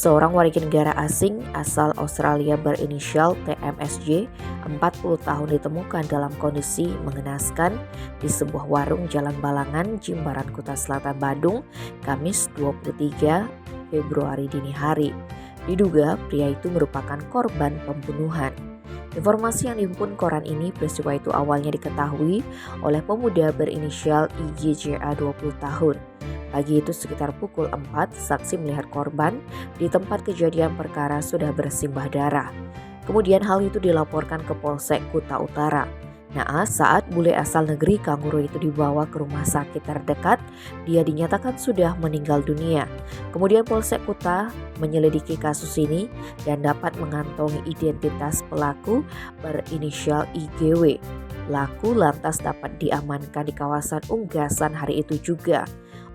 Seorang warga negara asing asal Australia berinisial TMSJ 40 tahun ditemukan dalam kondisi mengenaskan di sebuah warung Jalan Balangan, Jimbaran, Kuta Selatan, Badung, Kamis 23 Februari dini hari. Diduga pria itu merupakan korban pembunuhan. Informasi yang dihimpun koran ini, peristiwa itu awalnya diketahui oleh pemuda berinisial IGJA 20 tahun. Pagi itu sekitar pukul 4, saksi melihat korban di tempat kejadian perkara sudah bersimbah darah. Kemudian hal itu dilaporkan ke Polsek Kuta Utara. Naas saat bule asal negeri Kanguru itu dibawa ke rumah sakit terdekat, dia dinyatakan sudah meninggal dunia. Kemudian Polsek Kuta menyelidiki kasus ini dan dapat mengantongi identitas pelaku berinisial IGW. Pelaku lantas dapat diamankan di kawasan Unggasan hari itu juga.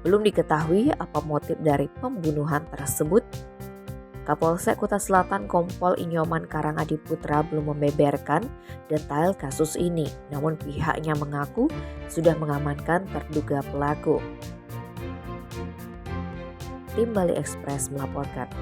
Belum diketahui apa motif dari pembunuhan tersebut. Kapolsek Kuta Selatan Kompol Inyoman Karangadi Putra belum membeberkan detail kasus ini, namun pihaknya mengaku sudah mengamankan terduga pelaku. Tim Bali Express melaporkan.